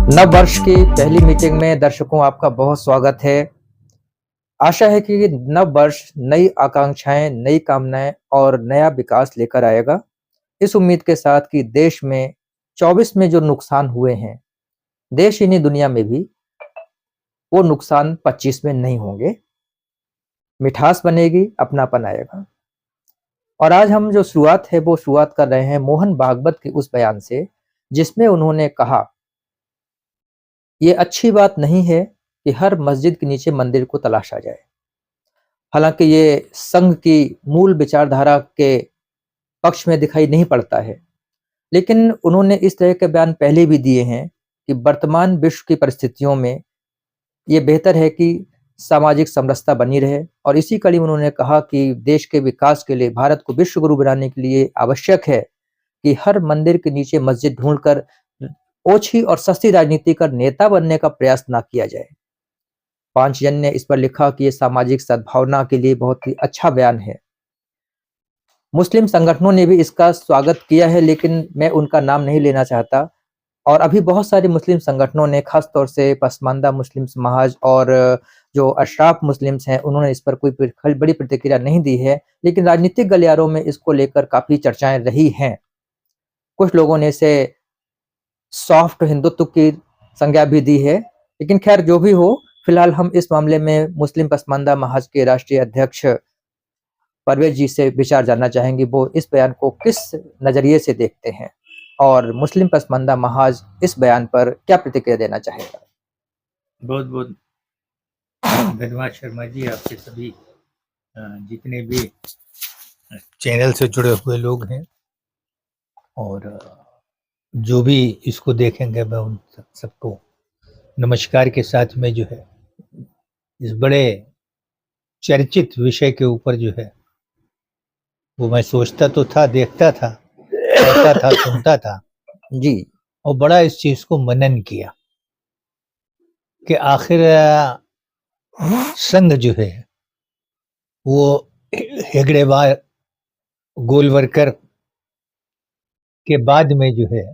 नव वर्ष की पहली मीटिंग में दर्शकों आपका बहुत स्वागत है। आशा है कि नव वर्ष नई आकांक्षाएं, नई कामनाएं और नया विकास लेकर आएगा। इस उम्मीद के साथ कि देश में 24 में जो नुकसान हुए हैं, देश ही नहीं दुनिया में भी वो नुकसान 25 में नहीं होंगे। मिठास बनेगी, अपनापन आएगा। और आज हम जो शुरुआत है वो शुरुआत कर रहे हैं मोहन भागवत के उस बयान से, जिसमें उन्होंने कहा, ये अच्छी बात नहीं है कि हर मस्जिद के नीचे मंदिर को तलाशा जाए। हालांकि ये संघ की मूल विचारधारा के पक्ष में दिखाई नहीं पड़ता है, लेकिन उन्होंने इस तरह के बयान पहले भी दिए हैं कि वर्तमान विश्व की परिस्थितियों में ये बेहतर है कि सामाजिक समरसता बनी रहे। और इसी कड़ी में उन्होंने कहा कि देश के विकास के लिए, भारत को विश्व गुरु बनाने के लिए आवश्यक है कि हर मंदिर के नीचे मस्जिद ढूंढकर ओछी और सस्ती राजनीति कर नेता बनने का प्रयास ना किया जाए। पांचजन ने इस पर लिखा कि यह सामाजिक सद्भावना के लिए बहुत ही अच्छा बयान है। मुस्लिम संगठनों ने भी इसका स्वागत किया है, लेकिन मैं उनका नाम नहीं लेना चाहता। और अभी बहुत सारे मुस्लिम संगठनों ने, खास तौर से पसमानदा मुस्लिम समाज और जो अशराफ मुस्लिम्स हैं, उन्होंने इस पर कोई बड़ी प्रतिक्रिया नहीं दी है, लेकिन राजनीतिक गलियारों में इसको लेकर काफी चर्चाएं रही हैं। कुछ लोगों ने इसे सॉफ्ट हिंदुत्व की संज्ञा भी दी है, लेकिन खैर जो भी हो, फिलहाल हम इस मामले में मुस्लिम पसमानदा महाज के राष्ट्रीय अध्यक्ष परवेज जी से विचार जानना चाहेंगे। वो इस बयान को किस नजरिए से देखते हैं और मुस्लिम पसमानदा महाज इस बयान पर क्या प्रतिक्रिया देना चाहेगा। बहुत बहुत धन्यवाद शर्मा जी, आपके सभी जितने भी चैनल से जुड़े हुए लोग हैं और जो भी इसको देखेंगे, मैं उन सबको नमस्कार के साथ में जो है इस बड़े चर्चित विषय के ऊपर जो है वो मैं सोचता तो था, देखता था, पढ़ता था, सुनता था जी, और बड़ा इस चीज को मनन किया कि आखिर संघ जो है वो हेगड़ेवार गोलवरकर के बाद में जो है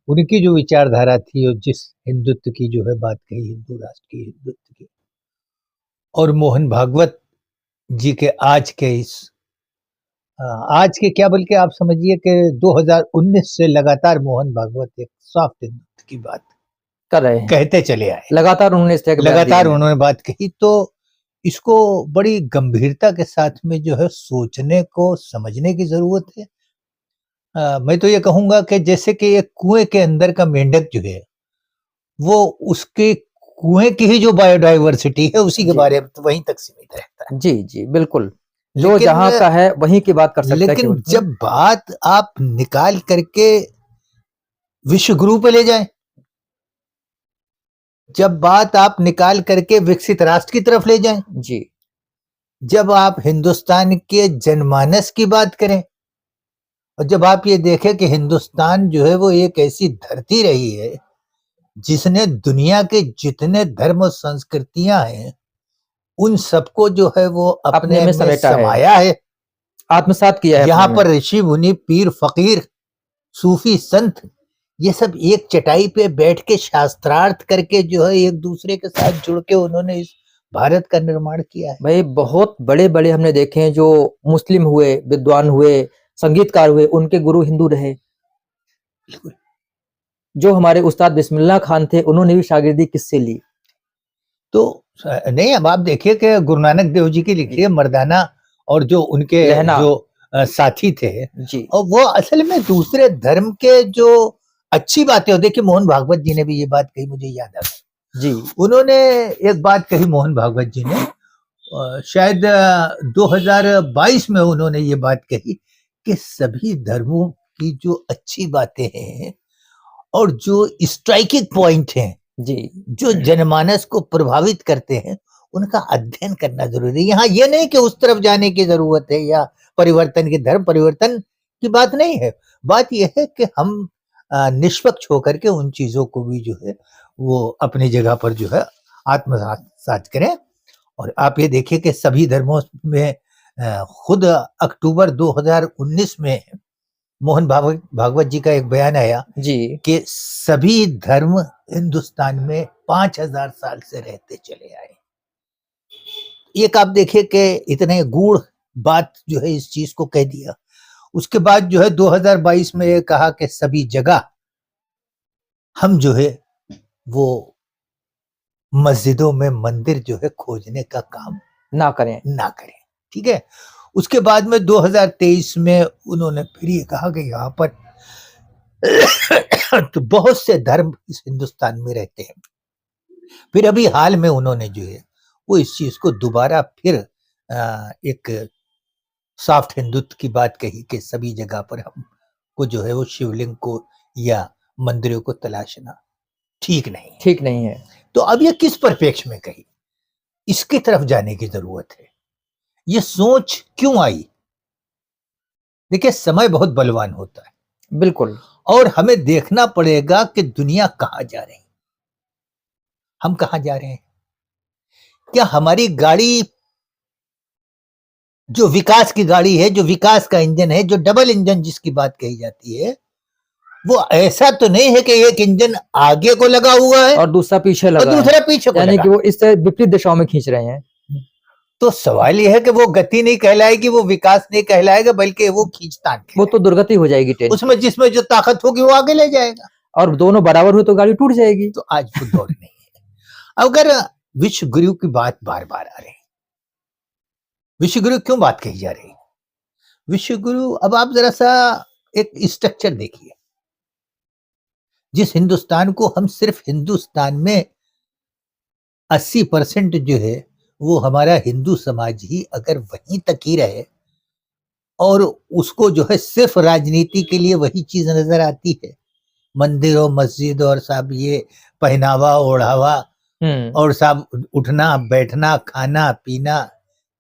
उनकी जो विचारधारा थी और जिस हिंदुत्व की जो है बात कही, हिंदू राष्ट्र की, हिंदुत्व की, और मोहन भागवत जी के आज के इस आज के क्या, बल्कि आप समझिए कि 2019 से लगातार मोहन भागवत एक सॉफ्ट हिंदुत्व की बात कर रहे हैं, कहते चले आए। लगातार उन्होंने इस तरह के बयान दिए लगातार हैं। उन्होंने बात कही, तो इसको बड़ी गंभीरता के साथ में जो है सोचने को, समझने की जरूरत है। मैं तो ये कहूंगा कि जैसे कि एक कुएं के अंदर का मेंढक जो है वो उसके कुएं की ही जो बायोडाइवर्सिटी है उसी के जी। बारे में तो वहीं तक सीमित रहता है। जी जी बिल्कुल, जो लेकिन जहां का है वहीं की बात कर सकता है लेकिन केवल। जब बात आप निकाल करके विश्व गुरु पे ले जाएं, जब बात आप निकाल करके विकसित राष्ट्र की तरफ ले जाएं, जी, जब आप हिंदुस्तान के जनमानस की बात करें, और जब आप ये देखें कि हिंदुस्तान जो है वो एक ऐसी धरती रही है जिसने दुनिया के जितने धर्म और संस्कृतियां हैं उन सबको जो है वो अपने में में समेटा है, समाया है, आत्मसात किया है यहाँ अपने पर में। ऋषि मुनि, पीर फकीर, सूफी संत, ये सब एक चटाई पे बैठ के शास्त्रार्थ करके जो है एक दूसरे के साथ जुड़ के उन्होंने इस भारत का निर्माण किया है। भाई बहुत बड़े बड़े हमने देखे हैं जो मुस्लिम हुए, विद्वान हुए, संगीतकार हुए, उनके गुरु हिंदू रहे। जो हमारे उस्ताद बिस्मिल्लाह खान थे, उन्होंने भी शागिर्दी किससे ली? तो नहीं, अब आप देखिए कि गुरु नानक देव जी की लिखी है मर्दाना, और जो उनके लहना। जो साथी थे, जी, और वो असल में दूसरे धर्म के जो अच्छी बातें हो, देखिए मोहन भागवत जी ने भी ये बात कही, मुझे याद आ गई। जी, उन्होंने एक बात कही मोहन भागवत जी ने, शायद 2022 में उन्होंने ये बात कही कि सभी धर्मों की जो अच्छी बातें हैं और जो स्ट्राइकिंग पॉइंट हैं, जी, जो जनमानस को प्रभावित करते हैं, उनका अध्ययन करना जरूरी है। यहाँ ये नहीं कि उस तरफ जाने की जरूरत है या परिवर्तन की, धर्म परिवर्तन की बात नहीं है। बात यह है कि हम निष्पक्ष होकर के उन चीजों को भी जो है वो अपनी जगह पर जो है आत्मसात करें। और आप ये देखिए कि सभी धर्मों में खुद अक्टूबर 2019 में मोहन भागवत जी का एक बयान आया जी, कि सभी धर्म हिंदुस्तान में 5000 साल से रहते चले आए। एक आप देखिए कि इतने गूढ़ बात जो है इस चीज को कह दिया। उसके बाद जो है 2022 में ये कहा कि सभी जगह हम जो है वो मस्जिदों में मंदिर जो है खोजने का काम ना करें। ना करें। ठीक है। उसके बाद में 2023 में उन्होंने फिर ये कहा कि यहाँ पर तो बहुत से धर्म इस हिंदुस्तान में रहते हैं। फिर अभी हाल में उन्होंने जो है वो इस चीज को दोबारा फिर एक सॉफ्ट हिंदुत्व की बात कही कि सभी जगह पर हमको जो है वो शिवलिंग को या मंदिरों को तलाशना ठीक नहीं है। ठीक नहीं है। तो अब ये किस परिप्रेक्ष्य में कही, इसकी तरफ जाने की जरूरत है। ये सोच क्यों आई? देखिए, समय बहुत बलवान होता है बिल्कुल। और हमें देखना पड़ेगा कि दुनिया कहाँ जा रही है, हम कहाँ जा रहे हैं। क्या हमारी गाड़ी जो विकास की गाड़ी है, जो विकास का इंजन है, जो डबल इंजन जिसकी बात कही जाती है, वो ऐसा तो नहीं है कि एक इंजन आगे को लगा हुआ है और दूसरा पीछे और लगा है, दूसरा पीछे को यानी लगा। कि वो इस तरह विपरीत दिशाओं में खींच रहे हैं। तो सवाल यह है कि वो गति नहीं कहलाएगी, वो विकास नहीं कहलाएगा, बल्कि वो खींचतान वो कहलाएगा। तो दुर्गति हो जाएगी ट्रेन की। उसमें जिसमें जो ताकत होगी वो आगे ले जाएगा। और दोनों बराबर हो तो गाड़ी टूट जाएगी। तो आज वो दौर नहीं है। अगर विश्व गुरु की बात बार बार आ रही है, विश्व गुरु क्यों बात कही जा रही है? विश्व गुरु, अब आप जरा सा एक स्ट्रक्चर देखिए। जिस हिंदुस्तान को हम सिर्फ हिंदुस्तान में 80% जो है वो हमारा हिंदू समाज ही अगर वहीं तक ही रहे और उसको जो है सिर्फ राजनीति के लिए वही चीज नजर आती है, मंदिर और मस्जिद और सब ये पहनावा ओढ़ावा और सब उठना बैठना खाना पीना,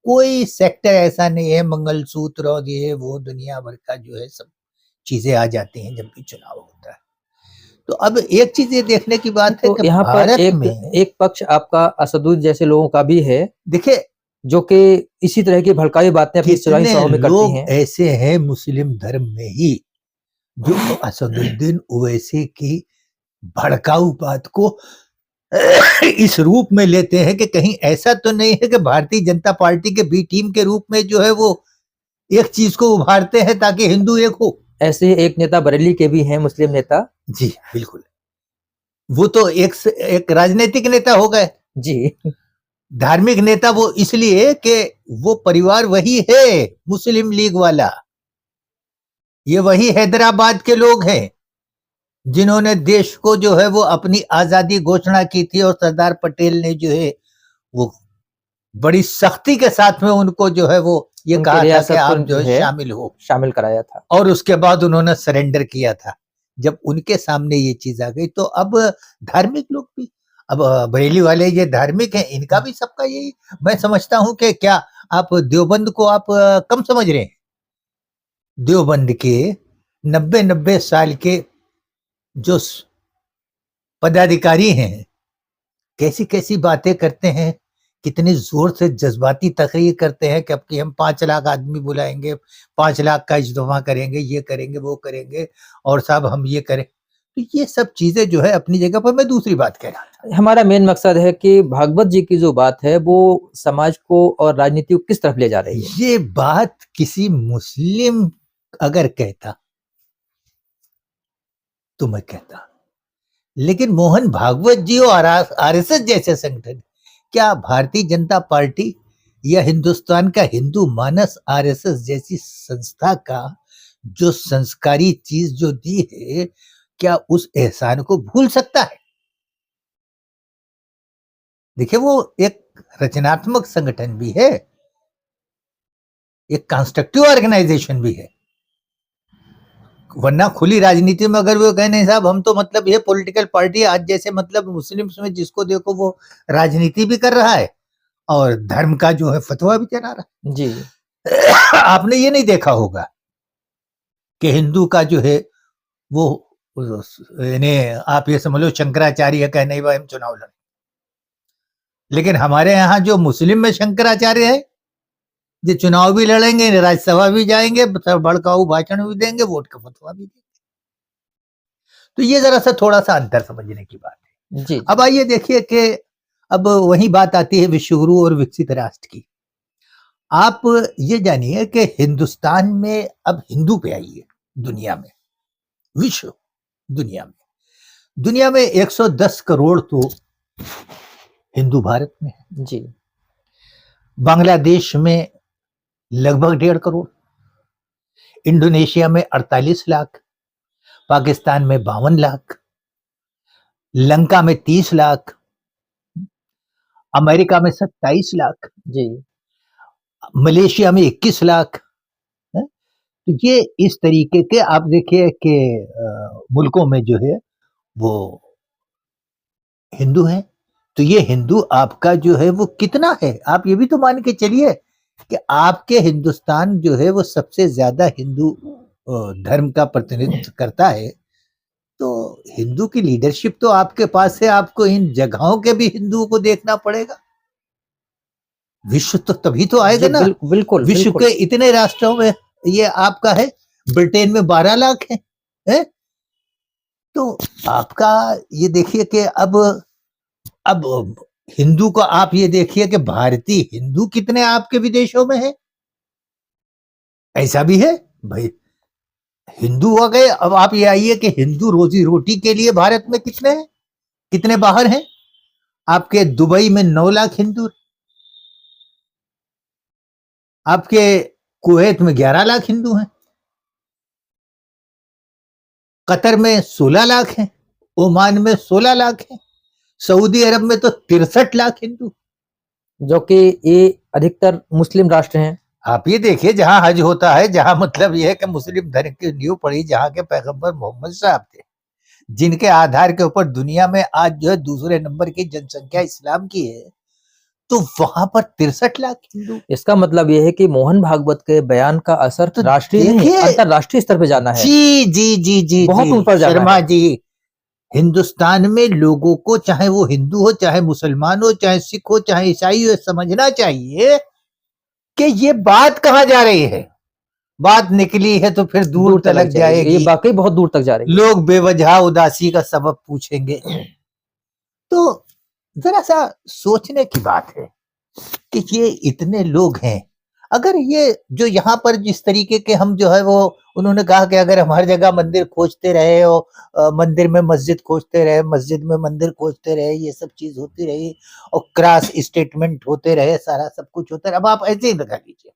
कोई सेक्टर ऐसा नहीं है, मंगलसूत्र और ये वो दुनिया भर का जो है सब चीजें आ जाती हैं जब भी चुनाव होता है। तो अब एक चीज ये देखने की बात है तो कि यहाँ पर भारत में एक पक्ष आपका असदुद्दीन जैसे लोगों का भी है, देखिए जो कि इसी तरह की भड़काई बातें अपनी चुनावी कितने सभाओं में करती लोग हैं। ऐसे हैं मुस्लिम धर्म में ही जो असदुद्दीन ओवैसी की भड़काऊ बात को इस रूप में लेते हैं कि कहीं ऐसा तो नहीं है कि भारतीय जनता पार्टी के बी टीम के रूप में जो है वो एक चीज को उभारते हैं ताकि हिंदू एक हो। ऐसे एक नेता बरेली के भी हैं, मुस्लिम नेता। जी बिल्कुल, वो तो एक राजनीतिक नेता हो गए। जी, धार्मिक नेता वो इसलिए कि वो परिवार वही है मुस्लिम लीग वाला, ये वही हैदराबाद के लोग हैं जिन्होंने देश को जो है वो अपनी आजादी घोषणा की थी और सरदार पटेल ने जो है वो बड़ी सख्ती के साथ में उनको जो है वो ये उनकी कहा था कि रियासत आप को जो है शामिल कराया था। और उसके बाद उन्होंने सरेंडर किया था। जब उनके सामने ये चीज आ गई तो अब धार्मिक लोग भी, अब बरेली वाले ये धार्मिक हैं, इनका भी सबका यही, मैं समझता हूं कि क्या आप देवबंद को आप कम समझ रहे हैं? देवबंद के 90 साल के जो पदाधिकारी हैं कैसी कैसी बातें करते हैं, कितनी जोर से जज्बाती तकरीर करते हैं कि अब कि हम 5 लाख आदमी बुलाएंगे, 5 लाख का इज्तिमा करेंगे, ये करेंगे वो करेंगे और साहब हम ये करें। तो ये सब चीजें जो है अपनी जगह पर, मैं दूसरी बात कह रहा था। हमारा मेन मकसद है कि भागवत जी की जो बात है वो समाज को और राजनीति को किस तरफ ले जा रही है। ये बात किसी मुस्लिम अगर कहता तो मैं कहता, लेकिन मोहन भागवत जी और आरएसएस जैसे संगठन, क्या भारतीय जनता पार्टी या हिंदुस्तान का हिंदू मानस आरएसएस जैसी संस्था का जो संस्कारी चीज जो दी है, क्या उस एहसान को भूल सकता है? देखिए, वो एक रचनात्मक संगठन भी है, एक कंस्ट्रक्टिव ऑर्गेनाइजेशन भी है। वरना खुली राजनीति में अगर वो कहे नहीं साहब हम तो मतलब ये पॉलिटिकल पार्टी, आज जैसे मतलब मुस्लिम्स में जिसको देखो वो राजनीति भी कर रहा है और धर्म का जो है फतवा भी चला रहा है। जी, आपने ये नहीं देखा होगा कि हिंदू का जो है वो आप ये समझ लो शंकराचार्य कहे नहीं भाई हम चुनाव लड़े, लेकिन हमारे यहाँ जो मुस्लिम में शंकराचार्य है जो चुनाव भी लड़ेंगे, राज्यसभा भी जाएंगे, भड़काऊ भाषण भी देंगे, वोट का फतवा भी देंगे। तो ये जरा सा थोड़ा सा अंतर समझने की बात है। जी अब आइए देखिए कि अब वही बात आती है विश्वगुरु और विकसित राष्ट्र की। आप ये जानिए कि हिंदुस्तान में अब हिंदू पे आइए, दुनिया में, विश्व दुनिया में 110 करोड़ तो हिंदू भारत में है। जी बांग्लादेश में लगभग 1.5 करोड़, इंडोनेशिया में 48 लाख, पाकिस्तान में 52 लाख, लंका में 30 लाख, अमेरिका में 27 लाख, जी मलेशिया में 21 लाख। तो ये इस तरीके के आप देखिए कि मुल्कों में जो है वो हिंदू हैं। तो ये हिंदू आपका जो है वो कितना है, आप ये भी तो मान के चलिए कि आपके हिंदुस्तान जो है वो सबसे ज्यादा हिंदू धर्म का प्रतिनिधित्व करता है। तो हिंदू की लीडरशिप तो आपके पास है, आपको इन जगहों के भी हिंदुओं को देखना पड़ेगा। विश्व तो तभी तो आएगा ना। बिल्कुल विश्व बिल्कुल के इतने राष्ट्रों में ये आपका है, ब्रिटेन में 12 लाख है? तो आपका ये देखिए कि अब हिंदू को आप ये देखिए कि भारतीय हिंदू कितने आपके विदेशों में है, ऐसा भी है भाई। हिंदू हो गए, अब आप ये आइए कि हिंदू रोजी रोटी के लिए भारत में कितने हैं, कितने बाहर हैं। आपके दुबई में 9 लाख हिंदू, आपके कुवैत में 11 लाख हिंदू हैं, कतर में 16 लाख हैं, ओमान में 16 लाख हैं, सऊदी अरब में तो 63 लाख हिंदू, जो कि ये अधिकतर मुस्लिम राष्ट्र हैं। आप ये देखिए जहां हज होता है, जहां मतलब यह है कि मुस्लिम धर्म की नींव पड़ी, जहां के पैगंबर मोहम्मद साहब थे, जिनके आधार के ऊपर दुनिया में आज जो है दूसरे नंबर की जनसंख्या इस्लाम की है, तो वहां पर 63 लाख हिंदू। इसका मतलब यह है कि मोहन भागवत के बयान का असर तो राष्ट्रीय नहीं देखिए, अंतरराष्ट्रीय स्तर पे जाना है। जी जी जी जी बहुत जी, ऊपर जाना शर्मा है। जी, हिंदुस्तान में लोगों को, चाहे वो हिंदू हो, चाहे मुसलमान हो, चाहे सिख हो, चाहे ईसाई हो, समझना चाहिए कि ये बात कहां जा रही है। बात निकली है तो फिर दूर तक जाएगी। ये वाकई बहुत दूर तक जा रही है। लोग बेवजह उदासी का सबब पूछेंगे। तो जरा सा सोचने की बात है कि ये इतने लोग हैं, अगर ये जो यहाँ पर जिस तरीके के हम जो है वो, उन्होंने कहा कि अगर हम हर जगह मंदिर खोजते रहे और मंदिर में मस्जिद खोजते रहे, मस्जिद में मंदिर खोजते रहे, ये सब चीज होती रही और क्रॉस स्टेटमेंट होते रहे, सारा सब कुछ होता रहे। अब आप ऐसे ही लगा लीजिए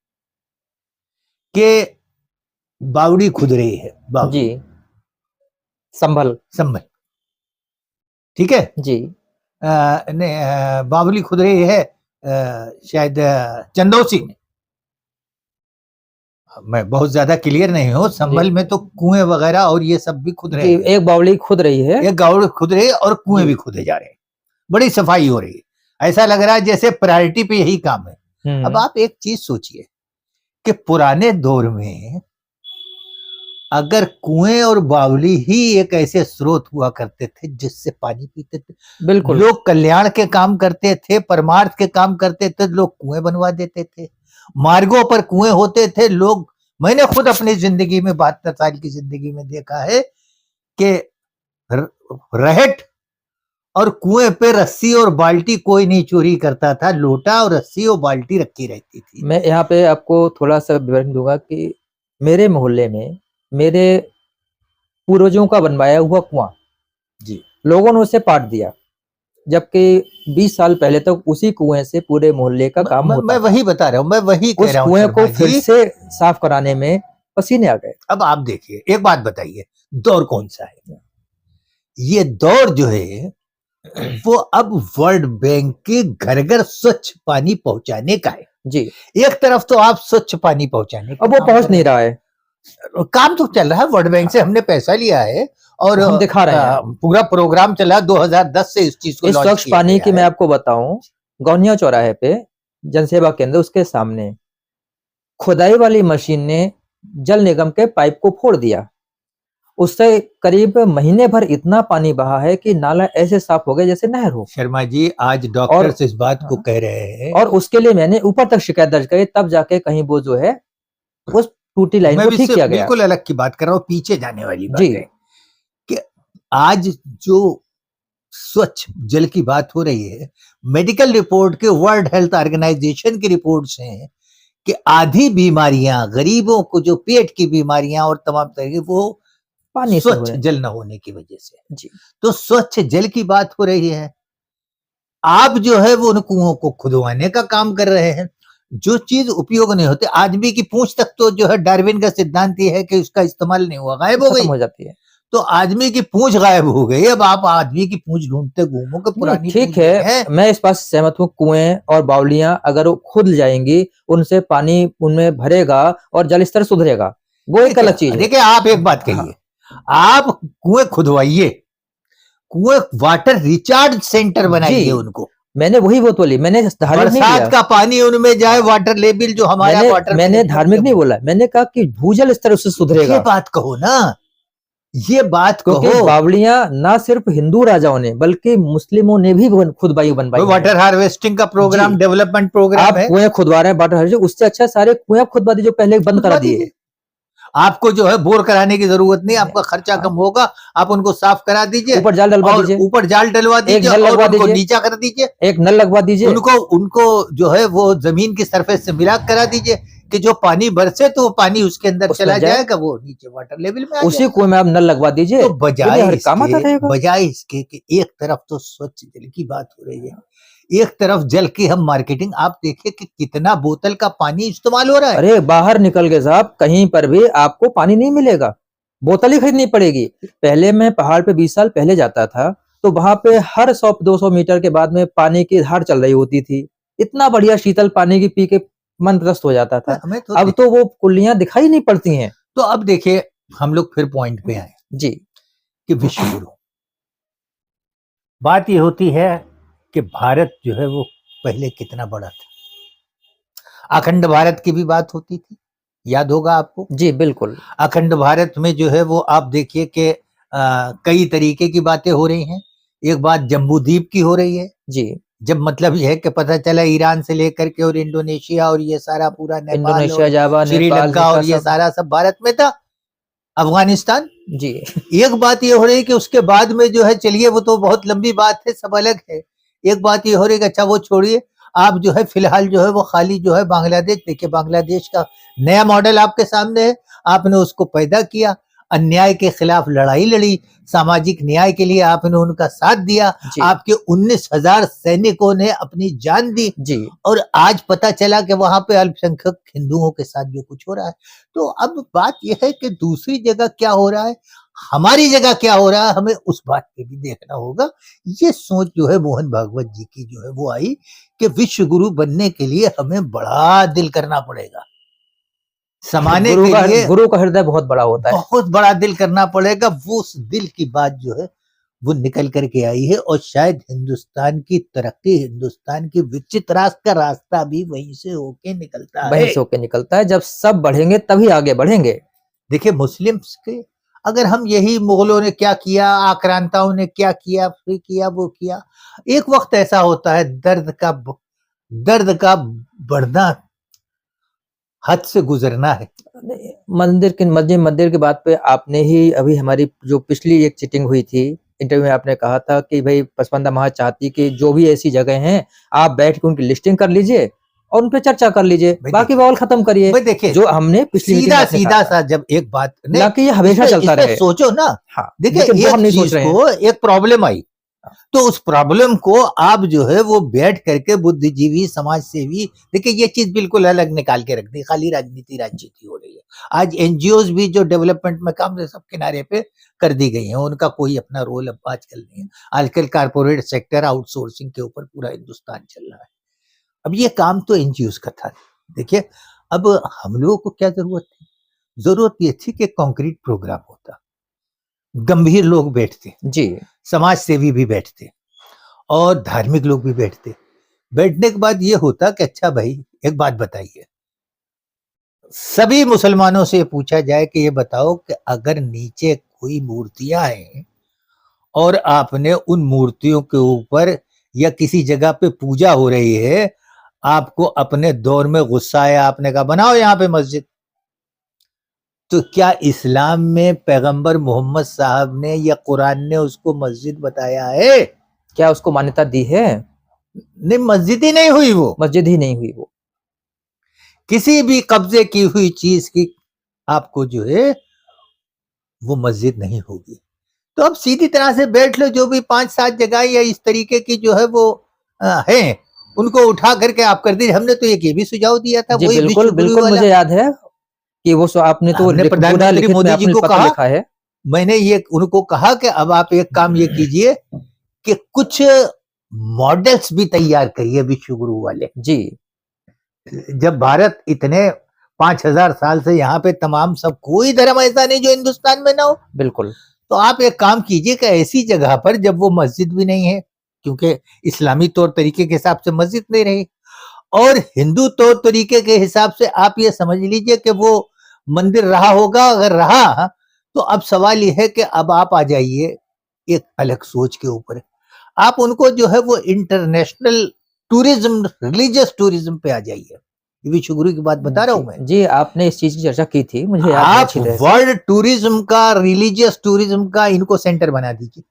कि बावड़ी खुद रही है, बावड़ी जी संभल ठीक है, जी बावली खुद रही है शायद चंदौसी में। मैं बहुत ज्यादा क्लियर नहीं हूँ, संभल में तो कुएं वगैरह और ये सब भी खुद रहे हैं। एक बावली खुद रही है, एक गावड़ी खुद रही है और कुएं भी खुदे जा रहे हैं, बड़ी सफाई हो रही है। ऐसा लग रहा है जैसे प्रायोरिटी पे यही काम है। अब आप एक चीज सोचिए कि पुराने दौर में अगर कुएं और बावली ही एक ऐसे स्रोत हुआ करते थे जिससे पानी पीते थे, बिल्कुल लोग कल्याण के काम करते थे, परमार्थ के काम करते थे, लोग कुएं बनवा देते थे, मार्गों पर कुएं होते थे। लोग, मैंने खुद अपनी जिंदगी में 72 साल की जिंदगी में देखा है कि रहट और कुएं पे रस्सी और बाल्टी कोई नहीं चोरी करता था, लोटा और रस्सी और बाल्टी रखी रहती थी। मैं यहाँ पे आपको थोड़ा सा विवरण दूंगा कि मेरे मोहल्ले में मेरे पूर्वजों का बनवाया हुआ कुआं जी लोगों ने उसे पाट दिया, जबकि 20 साल पहले तक उसी कुएं से पूरे मोहल्ले का काम होता मैं वही बता रहा हूँ, मैं वही कह रहा हूँ। उस कुएं को फिर से साफ कराने में पसीने आ गए। अब आप देखिए, एक बात बताइए, दौर कौन सा है? ये दौर जो है वो अब वर्ल्ड बैंक के घर घर स्वच्छ पानी पहुंचाने का है। जी एक तरफ तो आप स्वच्छ पानी पहुंचाने, अब वो पहुंच नहीं रहा है, काम तो चल रहा है, वर्ल्ड बैंक से हमने पैसा लिया है और हम दिखा रहे हैं, पूरा प्रोग्राम चला 2010 से इस चीज को। इस स्वच्छ पानी की मैं आपको बताऊं, गौनिया चौराहे पे जनसेवा केंद्र, उसके सामने खुदाई वाली मशीन ने जल निगम के पाइप को फोड़ दिया उससे करीब महीने भर इतना पानी बहा है कि नाला ऐसे साफ हो गया जैसे नहर हो। शर्मा जी, आज और डॉक्टर्स इस बात को हाँ, कह रहे हैं। और उसके लिए मैंने ऊपर तक शिकायत दर्ज करी, तब जाके कहीं वो जो है उस टूटी लाइन मैं को भी ठीक इससे किया गया। बिल्कुल अलग की बात कर रहा हूँ, पीछे जाने वाली बात जी, है कि आज जो स्वच्छ जल की बात हो रही है, मेडिकल रिपोर्ट के, वर्ल्ड हेल्थ ऑर्गेनाइजेशन की रिपोर्ट्स हैं कि आधी बीमारियां गरीबों को, जो पेट की बीमारियां और तमाम तरह की, वो पानी से हो स्वच्छ रहे हैं। जल न होने की वजह से। जी, तो स्वच्छ जल की बात हो रही है, आप जो है वो उन कुओं को खुदवाने का काम कर रहे हैं। जो चीज उपयोग नहीं होती, आदमी की पूंछ तक तो जो है, डार्विन का सिद्धांत ये है कि उसका इस्तेमाल नहीं हुआ, गायब हो खत्म गई। हो जाती है। तो आदमी की पूंछ गायब हो गई, अब आप आदमी की पूंछ ढूंढते घूमो कि नहीं, पुरानी ठीक पूंछ है, गई है। मैं इस बात से सहमत हूँ। कुएं और बावलियां अगर वो खुद जाएंगी, उनसे पानी उनमें भरेगा और जल स्तर सुधरेगा, वो एक अलग चीज है। देखिए, आप एक बात हाँ, कहिए, आप कुएं खुदवाइए, कुएं वाटर रिचार्ज सेंटर बनाइए जी, उनको, मैंने वही बात बोली, मैंने धार्मिक नहीं बरसात किया। का पानी उनमें जाए, हाँ, वाटर लेवल जो हमारा मैंने वाटर मैंने मैनेजमेंट धार्मिक का, नहीं बोला, मैंने कहा कि भूजल स्तर उससे ये सुधरेगा। बात कहो ना, ये बात क्योंकि कहो। बावलियां ना सिर्फ हिंदू राजाओं ने बल्कि मुस्लिमों ने भी खुद बनवाई हैं। वाटर हार्वेस्टिंग का प्रोग्राम, जी, डेवलपमेंट प्रोग्राम आप है, कुएं खुदवा रहे हैं वाटर हार्वेस्टिंग, उससे अच्छा सारे कुएं खुदवा दीजिए जो पहले बंद करा खुदवा दिए। दीजिए। आपको जो है बोर कराने की जरूरत नहीं, आपका खर्चा हाँ, कम होगा, आप उनको साफ करा दीजिए ऊपर जाल डलवा और दीजिए, ऊपर जाल डलवा एक दीजिए नल और लगवा उनको दीजिए, नीचा कर दीजिए। एक नल लगवा दीजिए। उनको उनको जो है वो जमीन की सरफेस से मिला करा दीजिए कि जो पानी बरसे तो वो पानी उसके अंदर उसमें चला जाए, जाएगा, वो नीचे वाटर लेवल में आ उसी जाएगा। कुएं में आप नल लगवा दीजिए, तो दुनिया हर काम आता रहेगा। बजाय इसके कि एक तरफ तो स्वच्छ जल की बात हो रही है, एक तरफ जल की हम मार्केटिंग, आप देखिए कि कितना बोतल का पानी इस्तेमाल हो रहा है। अरे बाहर निकल के साहब, कहीं पर भी आपको पानी नहीं मिलेगा, बोतल ही खरीदनी पड़ेगी। पहले मैं पहाड़ पे 20 साल पहले जाता था, तो वहां पे हर 100-200 मीटर के बाद में पानी की धार चल रही होती थी। इतना बढ़िया शीतल पानी की पी के मन त्रस्त हो जाता था। हमें तो अब तो वो कुल्लियां दिखाई नहीं पड़ती हैं। तो अब देखिए, हम लोग फिर पॉइंट पे आए जी, कि विश्व गुरु, बात ये होती है कि भारत जो है वो पहले कितना बड़ा था। अखंड भारत की भी बात होती थी, याद होगा आपको। जी, बिल्कुल। अखंड भारत में जो है वो आप देखिए कि कई तरीके की बातें हो रही हैं। एक बात जम्बू द्वीप की हो रही है, जी, जब मतलब यह है कि पता चला ईरान से लेकर के और इंडोनेशिया और ये सारा पूरा नेपाल इंडोनेशिया, और जावा, नेपाल, श्रीलंका इसका और ये सब। सारा सब भारत में था, अफगानिस्तान। जी, एक बात ये हो रही है कि उसके बाद में जो है, चलिए वो तो बहुत लंबी बात है, सब अलग है। एक बात ये हो रही है कि अच्छा वो छोड़िए, आप जो है फिलहाल जो है वो खाली जो है बांग्लादेश, देखिए बांग्लादेश का नया मॉडल आपके सामने है, आपने उसको पैदा किया, अन्याय के खिलाफ लड़ाई लड़ी, सामाजिक न्याय के लिए आपने उनका साथ दिया, जी, आपके 19,000 सैनिकों ने अपनी जान दी, जी, और आज पता चला कि वहां पे अल्पसंख्यक हिंदुओं के साथ जो कुछ हो रहा है। तो अब बात यह है कि दूसरी जगह क्या हो रहा है, हमारी जगह क्या हो रहा है, हमें उस बात पे भी देखना होगा। ये सोच जो है मोहन भागवत जी की जो है वो आई कि विश्व गुरु बनने के लिए हमें बड़ा दिल करना पड़ेगा, समाने के लिए गुरु का हृदय बहुत बड़ा होता है। बहुत बड़ा दिल करना पड़ेगा। वो उस दिल की बात जो है वो निकल करके आई है, और शायद हिंदुस्तान की तरक्की, हिंदुस्तान की विकसित राष्ट्र का रास्ता भी वहीं से होके निकलता है। वहीं से होके निकलता है, जब सब बढ़ेंगे तभी आगे बढ़ेंगे। देखिए मुस्लिम्स के, अगर हम यही मुगलों ने क्या किया, आक्रांताओं ने क्या किया, फिर किया वो किया, एक वक्त ऐसा होता है दर्द का बढ़ना, हद से गुजरना है। मंदिर की बात पे आपने ही अभी हमारी जो पिछली एक चीटिंग हुई थी, इंटरव्यू में आपने कहा था कि भाई पसमानदा महाज चाहती कि जो भी ऐसी जगह हैं, आप बैठ के उनकी लिस्टिंग कर लीजिए और उन पे चर्चा कर लीजिए, बाकी बवाल खत्म करिए। भाई देखिए, जो हमने पिछली मीटिंग में आपने सीधा कहा था, सा जब एक बात ने, ना कि ये हमेशा चलता इसमें रहे। सोचो ना, हाँ, देखिए लेकिन वो हम एक नहीं सोच चीज रहे हैं। को, एक प्रॉब्लम आई, तो उस प्रॉब्लम को आप जो है वो बैठ करके बुद्धिजीवी, समाज सेवी, देखिए ये चीज बिल्कुल अलग निकाल के रख दी, खाली राजनीति हो रही है। आज एनजीओज भी जो डेवलपमेंट में काम, सब किनारे पे कर दी गई हैं, उनका कोई अपना रोल अब आजकल नहीं है। आजकल कारपोरेट सेक्टर, आउटसोर्सिंग के ऊपर पूरा हिंदुस्तान चल रहा है। अब ये काम तो एनजीओज का था। देखिए, अब हम लोगों को क्या जरूरत थी, जरूरत ये थी कि कंक्रीट प्रोग्राम होता, गंभीर लोग बैठते, जी, समाज सेवी भी बैठते और धार्मिक लोग भी बैठते। बैठने के बाद ये होता कि अच्छा भाई एक बात बताइए, सभी मुसलमानों से पूछा जाए कि ये बताओ कि अगर नीचे हुई मूर्तियां हैं और आपने उन मूर्तियों के ऊपर या किसी जगह पे पूजा हो रही है, आपको अपने दौर में गुस्सा आया, आपने कहा बनाओ यहाँ पे मस्जिद। तो क्या इस्लाम में पैगंबर मोहम्मद साहब ने या कुरान ने उसको मस्जिद बताया है? क्या उसको मान्यता दी है? नहीं, मस्जिद ही नहीं हुई वो, मस्जिद ही नहीं हुई वो। किसी भी कब्जे की हुई चीज की आपको जो है वो मस्जिद नहीं होगी। तो अब सीधी तरह से बैठ लो, जो भी 5-7 जगह या इस तरीके की जो है वो हैं, उनको उठा करके आप कर दीजिए। हमने तो ये भी सुझाव दिया था, जी वही बिल्कुल विश्व गुरु बिल्कुल, वाला। मुझे याद है कि वो आपने तो हमने पूरा प्रधानमंत्री लिखित में मोदी जी आपने को पत्र कहा, लिखा है। मैंने ये उनको कहा कि अब आप एक काम ये कीजिए कि कुछ मॉडल्स भी तैयार करिए विश्व गुरु वाले। जी जब भारत इतने 5,000 साल से यहाँ पे तमाम सब, कोई धर्म ऐसा नहीं जो हिंदुस्तान में ना हो। बिल्कुल। तो आप एक काम कीजिए कि ऐसी जगह पर जब वो मस्जिद भी नहीं है, क्योंकि इस्लामी तौर तरीके के हिसाब से मस्जिद नहीं रही, और हिंदू तौर तरीके के हिसाब से आप ये समझ लीजिए कि वो मंदिर रहा होगा। अगर रहा तो अब सवाल ये है कि अब आप आ जाइए एक अलग सोच के ऊपर। आप उनको जो है वो इंटरनेशनल टूरिज्म, रिलीजियस टूरिज्म पे आ जाइए। विश्व गुरु की बात बता रहा हूं मैं। जी आपने इस चीज की चर्चा की थी, मुझे याद है आप अच्छी तरह से। वर्ल्ड टूरिज्म का, रिलीजियस टूरिज्म का इनको सेंटर बना दीजिए।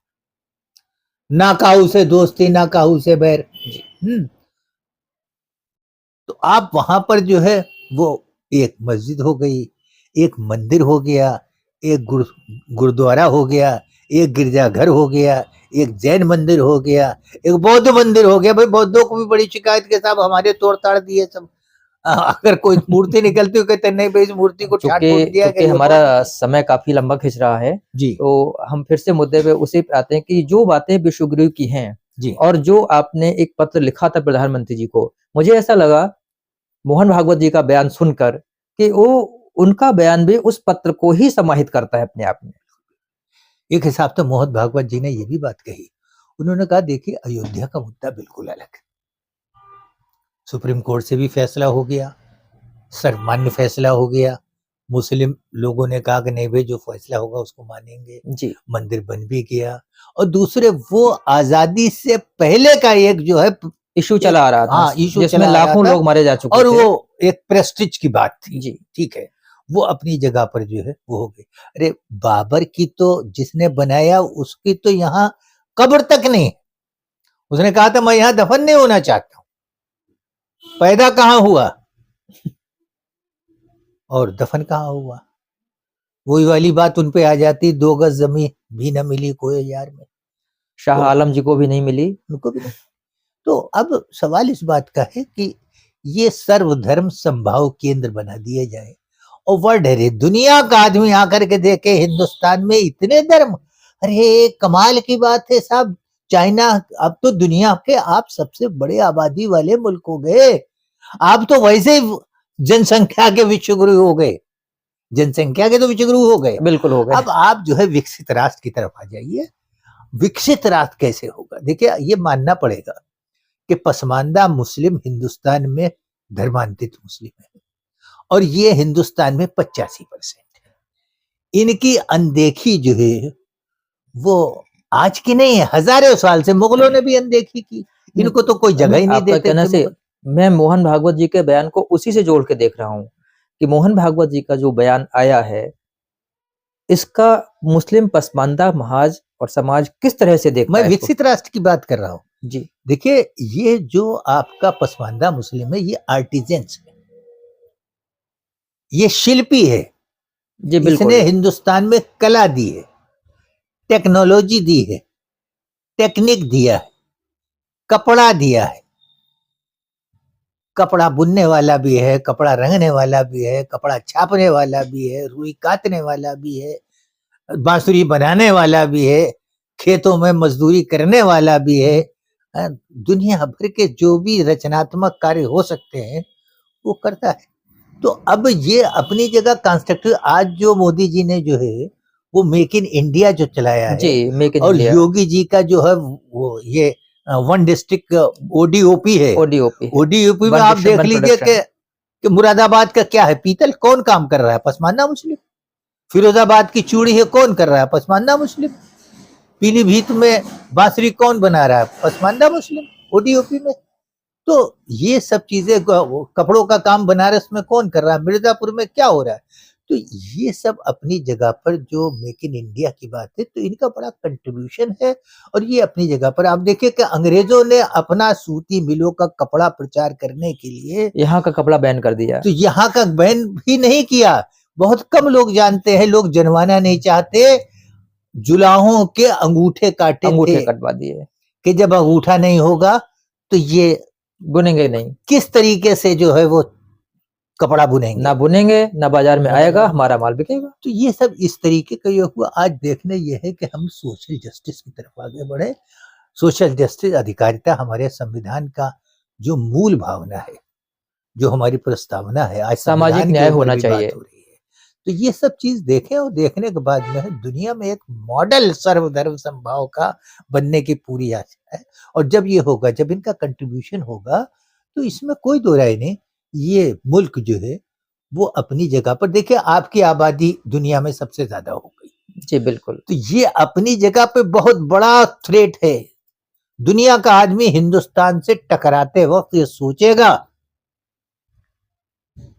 ना काहू से दोस्ती, ना काहू से बैर। तो आप वहां पर जो है वो एक मस्जिद हो गई, एक मंदिर हो गया, एक गुरुद्वारा हो गया, एक गिरजाघर हो गया, एक जैन मंदिर हो गया, एक बौद्ध मंदिर हो गया। भाई बौद्धों को भी बड़ी शिकायत के साथ हमारे तोड़ ताड़ दिए सब। अगर कोई मूर्ति निकलती हो कहते नहीं भाई इस मूर्ति को छाट फूट दिया चूंकि गया। हमारा समय काफी लंबा खिंच रहा है जी तो हम फिर से मुद्दे पे उसी पे आते हैं कि जो बातें विश्व गुरु की हैं जी और जो आपने एक पत्र लिखा था प्रधानमंत्री जी को, मुझे ऐसा लगा मोहन भागवत जी का बयान सुनकर कि वो उनका बयान भी उस पत्र को ही समाहित करता है अपने आप में। एक हिसाब से मोहन भागवत जी ने ये भी बात कही, उन्होंने कहा देखिए अयोध्या का मुद्दा बिल्कुल अलग है, सुप्रीम कोर्ट से भी फैसला हो गया, सर्वमान्य फैसला हो गया, मुस्लिम लोगों ने कहा कि नहीं भाई जो फैसला होगा उसको मानेंगे, जी मंदिर बन भी गया। और दूसरे वो आजादी से पहले का एक जो है इशू चला आ रहा था, हाँ इशू जिसमें चला आ रहा लाखों था लोग मारे जा चुके और थे। वो एक प्रेस्टिज की बात थी। जी ठीक है, वो अपनी जगह पर जो है वो हो गई। अरे बाबर की तो जिसने बनाया उसकी तो यहाँ कब्र तक नहीं, उसने कहा था मैं यहाँ दफन नहीं होना चाहता हूं, पैदा कहाँ हुआ और दफन कहाँ हुआ। वही वाली बात उन पे आ जाती, 2 गज जमीन भी न मिली कोई यार में, शाह तो आलम जी को भी नहीं मिली। उनको भी नहीं। तो अब सवाल इस बात का है कि ये सर्वधर्म संभाव केंद्र बना दिए जाए और वर्ल्ड है, दुनिया का आदमी आकर के देखे हिंदुस्तान में इतने धर्म। अरे कमाल की बात है साहब, चाइना अब तो दुनिया के आप सबसे बड़े आबादी वाले मुल्क हो गए। आप तो वैसे ही जनसंख्या के विश्व गुरु हो गए, जनसंख्या के तो विश्व गुरु हो गए। बिल्कुल हो गए। अब आप जो है विकसित राष्ट्र की तरफ आ जाइए। विकसित राष्ट्र कैसे होगा? देखिए ये मानना पड़ेगा कि पसमानदा मुस्लिम हिंदुस्तान में धर्मांतरित मुस्लिम है और ये हिंदुस्तान में 85% है। इनकी अनदेखी जो है वो आज की नहीं है, हजारों साल से मुगलों ने भी अनदेखी की, इनको तो कोई जगह ही नहीं आपका देते कहना थे से मुगल। मैं मोहन भागवत जी के बयान को उसी से जोड़ के देख रहा हूँ कि मोहन भागवत जी का जो बयान आया है इसका मुस्लिम पसमानदा महाज और समाज किस तरह से देखता मैं है इसको? विकसित राष्ट्र की बात कर रहा हूँ। जी देखिए ये जो आपका पसमानदा मुस्लिम है ये आर्टिजेंस है, ये शिल्पी है। जी बिल्कुल। इसने हिंदुस्तान में कला दी है, टेक्नोलॉजी दी है, टेक्निक दिया है, कपड़ा दिया है। कपड़ा बुनने वाला भी है, कपड़ा रंगने वाला भी है, कपड़ा छापने वाला भी है, रुई काटने वाला भी है, बांसुरी बनाने वाला भी है, खेतों में मजदूरी करने वाला भी है। दुनिया भर के जो भी रचनात्मक कार्य हो सकते हैं वो करता है। तो अब ये अपनी जगह कंस्ट्रक्टिव, आज जो मोदी जी ने जो है वो मेक इन इंडिया जो चलाया है, जी मेक इन और इंडिया, योगी जी का जो है वो ये 1 डिस्ट्रिक्ट ओडीओपी है। ओडीओपी ओडीओपी में वन आप डिस्ट्रिक्ट देख वन लीजिए प्रोडक्शन। कि मुरादाबाद का क्या है, पीतल कौन काम कर रहा है? पसमानदा मुस्लिम। फिरोजाबाद की चूड़ी है कौन कर रहा है? पसमानदा मुस्लिम। पीलीभीत में बांसुरी कौन बना रहा है? पसमानदा मुस्लिम। ओडीओपी में। तो ये सब चीजें, कपड़ों का काम बनारस में कौन कर रहा है? मिर्जापुर में क्या हो रहा है? तो ये सब अपनी जगह पर जो मेक इन इंडिया की बात है, तो इनका बड़ा कंट्रीब्यूशन है। और ये अपनी जगह पर आप देखिए कि अंग्रेजों ने अपना सूती मिलों का कपड़ा प्रचार करने के लिए यहाँ का कपड़ा बैन कर दिया। तो यहाँ का बैन भी नहीं किया। बहुत कम लोग जानते हैं, लोग जनवाना नहीं चाहते। जुलाहों के अंगूठे काटे अंगूठे थे कटवा दिए कि जब अंगूठा नहीं होगा तो ये बुनेंगे नहीं, किस तरीके से जो है वो कपड़ा बुनेंगे। ना बुनेंगे ना बाजार में आएगा, हमारा माल बिकेगा। तो ये सब इस तरीके का ये हुआ। आज देखने ये है कि हम सोशल जस्टिस की तरफ आगे बढ़े। सोशल जस्टिस, अधिकारिता हमारे संविधान का जो मूल भावना है, जो हमारी प्रस्तावना है, आज सामाजिक संविधान के न्याय ऊपर होना भी चाहिए। बात हो रही है। तो ये सब चीज देखें और देखने के बाद में दुनिया में एक मॉडल सर्वधर्म समभाव का बनने की पूरी आशा है। और जब ये होगा, जब इनका कंट्रीब्यूशन होगा, तो इसमें कोई दो राय नहीं, ये मुल्क जो है वो अपनी जगह पर, देखिए आपकी आबादी दुनिया में सबसे ज्यादा हो गई। जी बिल्कुल। तो ये अपनी जगह पे बहुत बड़ा थ्रेट है। दुनिया का आदमी हिंदुस्तान से टकराते वक्त ये सोचेगा,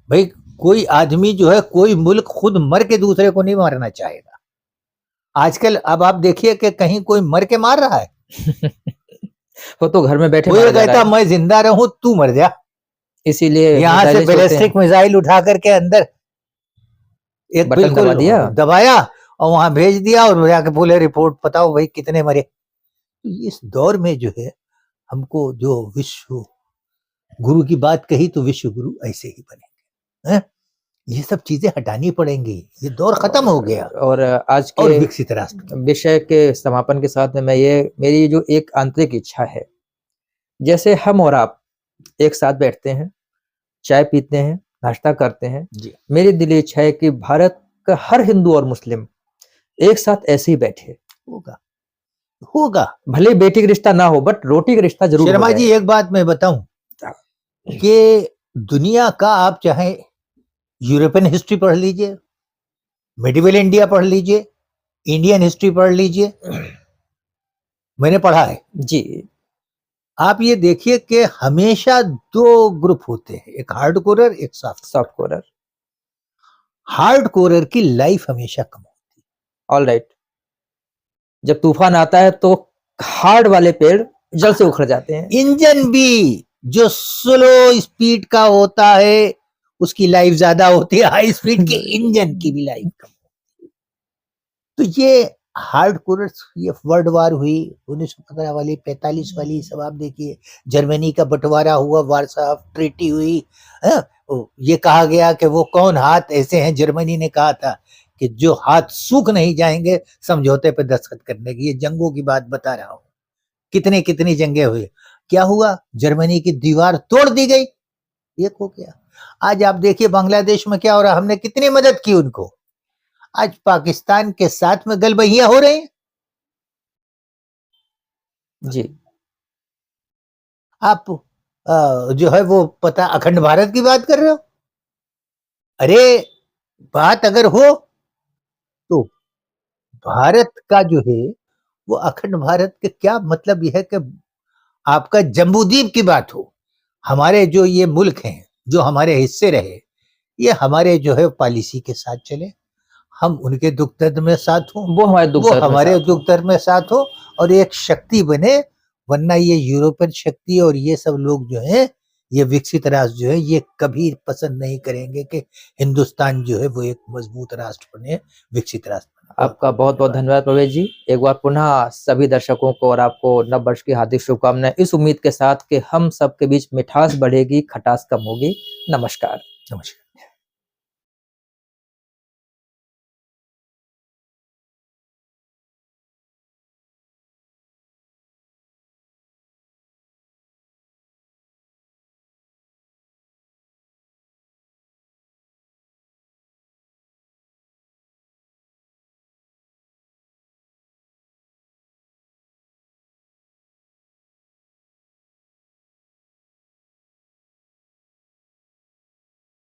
भाई कोई आदमी जो है, कोई मुल्क खुद मर के दूसरे को नहीं मारना चाहेगा। आजकल अब आप देखिए कि कहीं कोई मर के मार रहा है। वो तो घर में बैठे कोई मारा जा रहा कहता है। मैं जिंदा रहूं तू मर जा। इसीलिए यहाँ से मिसाइलें छोड़ते बैलिस्टिक हैं। मिसाइल उठा करके अंदर एक बटन बिल्कुल दबा दिया। दबाया और वहां भेज दिया और जाके बोले रिपोर्ट बताओ भाई कितने मरे। तो इस दौर में जो है हमको जो विश्व गुरु की बात कही, तो विश्व गुरु ऐसे ही बनेंगे, हैं? ये सब चीजें हटानी पड़ेंगी। ये दौर खत्म हो गया। और आज और के विकसित राष्ट्र विषय के समापन के साथ में मैं ये, मेरी जो एक आंतरिक इच्छा है, जैसे हम और आप एक साथ बैठते हैं, चाय पीते हैं, नाश्ता करते हैं, जी, मेरी दिली इच्छा है कि भारत का हर हिंदू और मुस्लिम एक साथ ऐसे ही बैठे। होगा होगा। भले बेटी का रिश्ता ना हो, बट रोटी का रिश्ता जरूर हो शर्मा जाए। जी एक बात मैं बताऊं कि दुनिया का आप चाहे यूरोपियन हिस्ट्री पढ़ लीजिए, मेडिवल इंडिया पढ़ लीजिए, इंडियन हिस्ट्री पढ़ लीजिए, मैंने पढ़ा है। जी। आप ये देखिए कि हमेशा दो ग्रुप होते हैं, एक हार्ड कोरर, एक सॉफ्ट कोरर। हार्ड कोरर की लाइफ हमेशा कम होती ऑल राइट। जब तूफान आता है तो हार्ड वाले पेड़ जल से उखड़ जाते हैं। है। इंजन भी जो स्लो स्पीड का होता है उसकी लाइफ ज्यादा होती है, हाई स्पीड के इंजन की भी लाइफ कम होती है। तो ये हार्ड कोरर, ये वर्ल्ड वार हुई 1915 वाली, 45 वाली, सब आप देखिए, जर्मनी का बंटवारा हुआ, वार्सा ट्रीटी हुई, है? ये कहा गया कि वो कौन हाथ ऐसे हैं, जर्मनी ने कहा था कि जो हाथ सूख नहीं जाएंगे समझौते पे दस्तखत करने की। ये जंगों की बात बता रहा हूं, कितनी कितनी जंगें हुई। क्या हुआ? जर्मनी की दीवार तोड़ दी गई, एक हो गया। आज आप देखिए बांग्लादेश में क्या हो रहा है, हमने कितनी मदद की उनको। आज पाकिस्तान के साथ में गलबहियां हो रहे हैं। जी। आप जो है वो पता अखंड भारत की बात कर रहे हो। अरे बात अगर हो तो भारत का जो है वो अखंड भारत के क्या मतलब यह है कि आपका जम्बूद्वीप की बात हो। हमारे जो ये मुल्क हैं, जो हमारे हिस्से रहे, ये हमारे जो है पॉलिसी के साथ चले, हम उनके दुख दर्द में साथ हो, वो हमारे दुख वो दर्द में हमारे साथ हो। दुख दर्द में साथ हो और एक शक्ति बने। वरना ये यूरोपियन शक्ति और ये सब लोग जो है, ये विकसित राष्ट्र जो है, ये कभी पसंद नहीं करेंगे कि हिंदुस्तान जो है वो एक मजबूत राष्ट्र बने, विकसित राष्ट्र बने। आपका बहुत बहुत धन्यवाद प्रवेश जी। एक बार पुनः सभी दर्शकों को और आपको नव वर्ष की हार्दिक शुभकामनाएं, इस उम्मीद के साथ कि हम सबके बीच मिठास बढ़ेगी, खटास कम होगी। नमस्कार। नमस्कार।